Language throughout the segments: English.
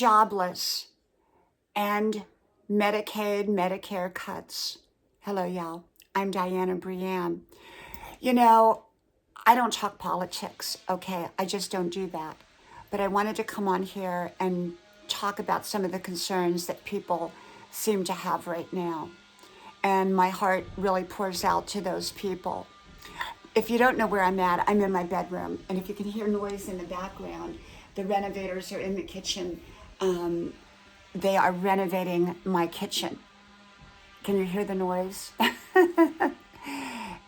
jobless, and Medicaid, Medicare cuts. Hello, y'all. I'm Diana Brienne. You know, I don't talk politics, okay? I just don't do that. But I wanted to come on here and talk about some of the concerns that people seem to have right now. And my heart really pours out to those people. If you don't know where I'm at, I'm in my bedroom. And if you can hear noise in the background, the renovators are in the kitchen. Um, they are renovating my kitchen. Can you hear the noise?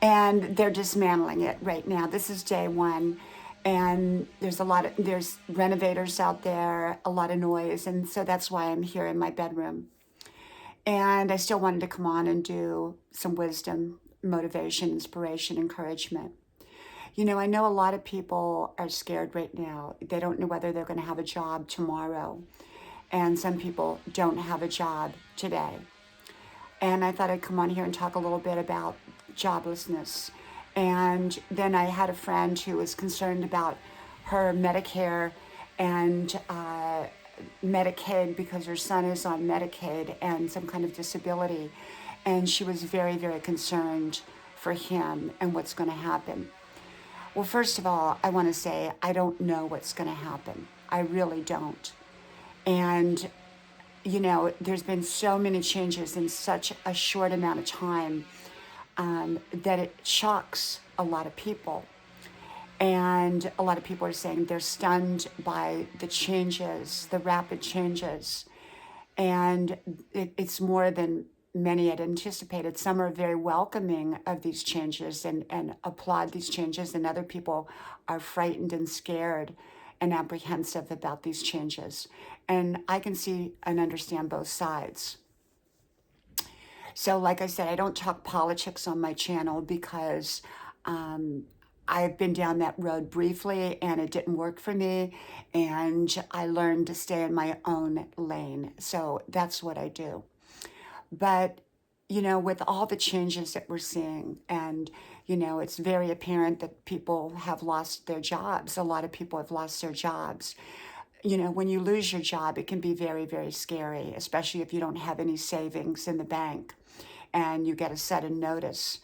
And they're dismantling it right now. This is day one. And there's renovators out there, a lot of noise. And so that's why I'm here in my bedroom. And I still wanted to come on and do some wisdom, motivation, inspiration, encouragement. I know a lot of people are scared right now. They don't know whether they're going to have a job tomorrow. And some people don't have a job today. And I thought I'd come on here and talk a little bit about joblessness. And then I had a friend who was concerned about her Medicare and Medicaid because her son is on Medicaid and some kind of disability. And she was very, very concerned for him and what's going to happen. Well, first of all, I want to say I don't know what's going to happen. I really don't. And there's been so many changes in such a short amount of time that it shocks a lot of people. And a lot of people are saying they're stunned by the changes, the rapid changes. And it's more than many had anticipated. Some are very welcoming of these changes and applaud these changes, and other people are frightened and scared and apprehensive about these changes. And I can see and understand both sides. So, like I said, I don't talk politics on my channel because I've been down that road briefly and it didn't work for me. And I learned to stay in my own lane. So that's what I do. But, with all the changes that we're seeing, and, it's very apparent that people have lost their jobs. A lot of people have lost their jobs. When you lose your job, it can be very, very scary, especially if you don't have any savings in the bank and you get a sudden notice.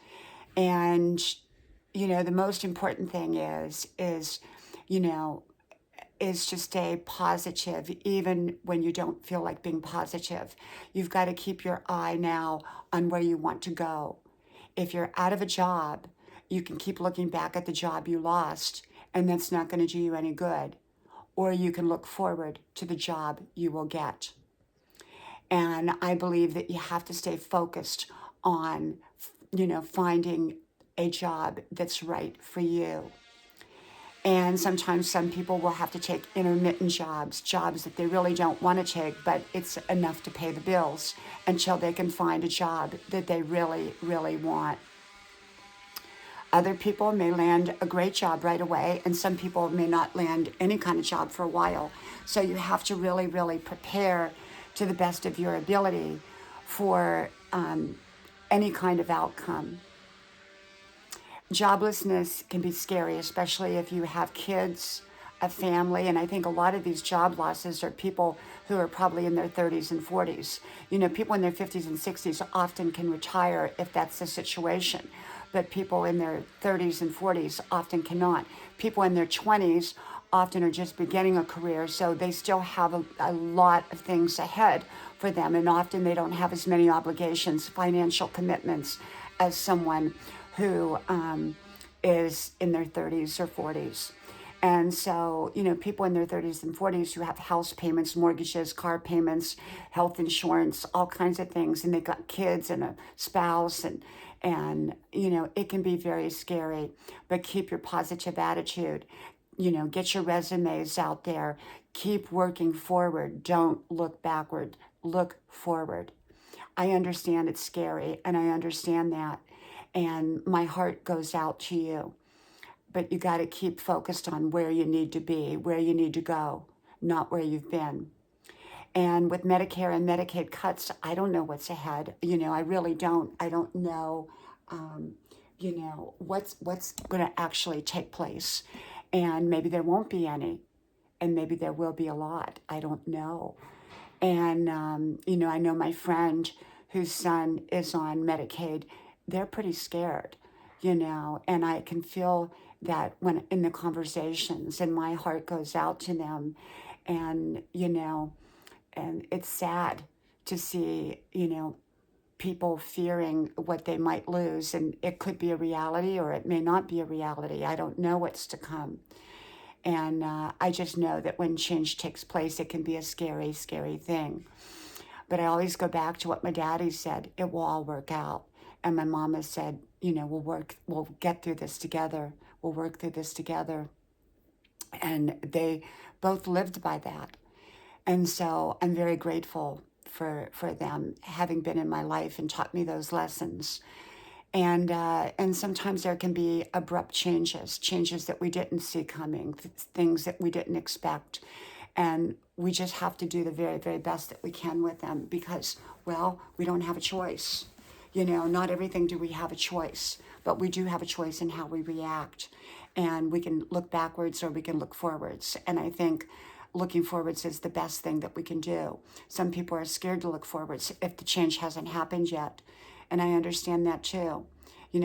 And, the most important thing is to stay positive, even when you don't feel like being positive. You've got to keep your eye now on where you want to go. If you're out of a job, you can keep looking back at the job you lost, and that's not going to do you any good. Or you can look forward to the job you will get. And I believe that you have to stay focused on, finding a job that's right for you. And sometimes some people will have to take intermittent jobs that they really don't want to take, but it's enough to pay the bills until they can find a job that they really, really want. Other people may land a great job right away, and some people may not land any kind of job for a while. So you have to really, really prepare to the best of your ability for any kind of outcome. Joblessness can be scary, especially if you have kids, a family, and I think a lot of these job losses are people who are probably in their 30s and 40s. People in their 50s and 60s often can retire if that's the situation, but people in their 30s and 40s often cannot. People in their 20s often are just beginning a career, so they still have a lot of things ahead for them, and often they don't have as many obligations, financial commitments, as someone who is in their 30s or 40s. And so, people in their 30s and 40s who have house payments, mortgages, car payments, health insurance, all kinds of things, and they've got kids and a spouse, and it can be very scary. But keep your positive attitude. Get your resumes out there. Keep working forward. Don't look backward. Look forward. I understand it's scary, and I understand that. And my heart goes out to you. But you got to keep focused on where you need to be, where you need to go, not where you've been. And with Medicare and Medicaid cuts, I don't know what's ahead. I really don't. I don't know, what's going to actually take place. And maybe there won't be any. and maybe there will be a lot. I don't know. And, I know my friend whose son is on Medicaid, they're pretty scared, and I can feel that when in the conversations, and my heart goes out to them. And, and it's sad to see, people fearing what they might lose. And it could be a reality or it may not be a reality. I don't know what's to come. And I just know that when change takes place, it can be a scary, scary thing. But I always go back to what my daddy said: it will all work out. And my mama said, we'll get through this together. We'll work through this together. And they both lived by that. And so I'm very grateful for them having been in my life and taught me those lessons. And sometimes there can be abrupt changes that we didn't see coming, things that we didn't expect. And we just have to do the very, very best that we can with them because, well, we don't have a choice. Not everything do we have a choice, but we do have a choice in how we react. And we can look backwards or we can look forwards. And I think looking forwards is the best thing that we can do. Some people are scared to look forwards if the change hasn't happened yet. And I understand that too.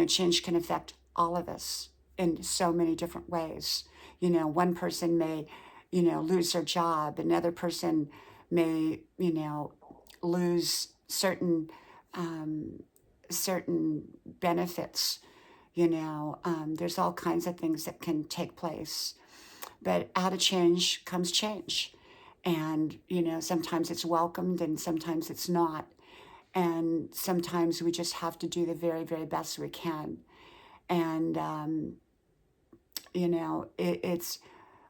Change can affect all of us in so many different ways. One person may, lose their job. Another person may, lose certain benefits. There's all kinds of things that can take place. But out of change comes change. And, sometimes it's welcomed and sometimes it's not. And sometimes we just have to do the very, very best we can. And, it's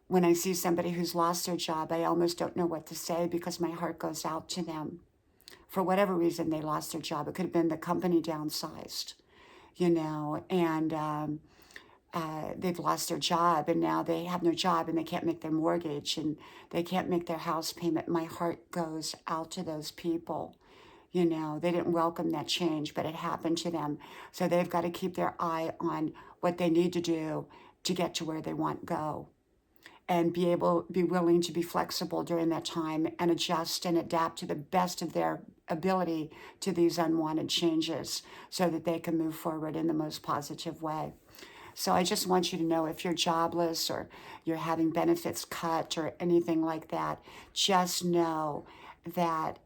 when I see somebody who's lost their job, I almost don't know what to say because my heart goes out to them. For whatever reason, they lost their job. It could have been the company downsized, and they've lost their job and now they have no job and they can't make their mortgage and they can't make their house payment. My heart goes out to those people. They didn't welcome that change, but it happened to them. So they've got to keep their eye on what they need to do to get to where they want to go and be willing to be flexible during that time and adjust and adapt to the best of their ability to these unwanted changes so that they can move forward in the most positive way. So I just want you to know if you're jobless or you're having benefits cut or anything like that, just know that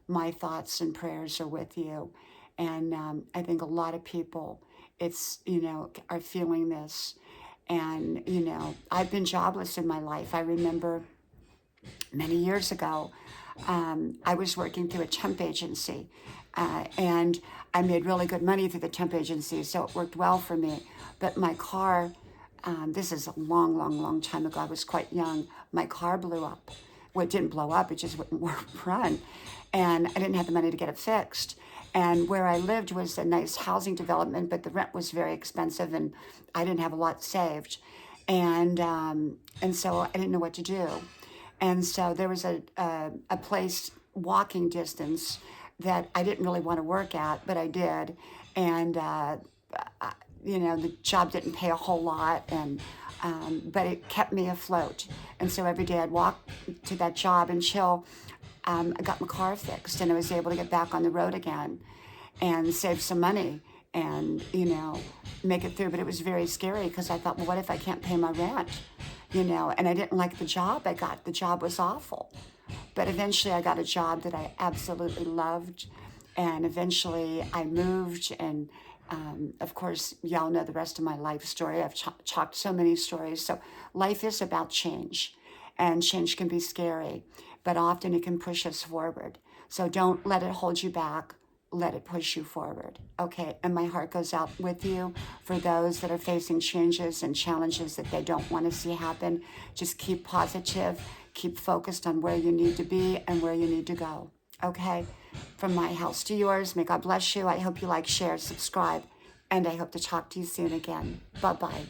my thoughts and prayers are with you. And I think a lot of people, are feeling this. And, I've been jobless in my life. I remember many years ago, I was working through a temp agency and I made really good money through the temp agency, so it worked well for me. But my car, this is a long, long, long time ago. I was quite young. My car blew up. Well, it didn't blow up. It just wouldn't run. And I didn't have the money to get it fixed. And where I lived was a nice housing development, but the rent was very expensive and I didn't have a lot saved. And so I didn't know what to do. And so there was a place walking distance that I didn't really want to work at, but I did. And, the job didn't pay a whole lot, and but it kept me afloat. And so every day I'd walk to that job until I got my car fixed and I was able to get back on the road again and save some money and, make it through. But it was very scary because I thought, well, what if I can't pay my rent? And I didn't like the job I got. The job was awful. But eventually I got a job that I absolutely loved. And eventually I moved. And of course, y'all know the rest of my life story. I've talked so many stories. So life is about change. And change can be scary. But often it can push us forward. So don't let it hold you back. Let it push you forward. Okay, and my heart goes out with you for those that are facing changes and challenges that they don't want to see happen. Just keep positive, keep focused on where you need to be and where you need to go. Okay, from my house to yours, may God bless you. I hope you like, share, subscribe, and I hope to talk to you soon again. Bye-bye.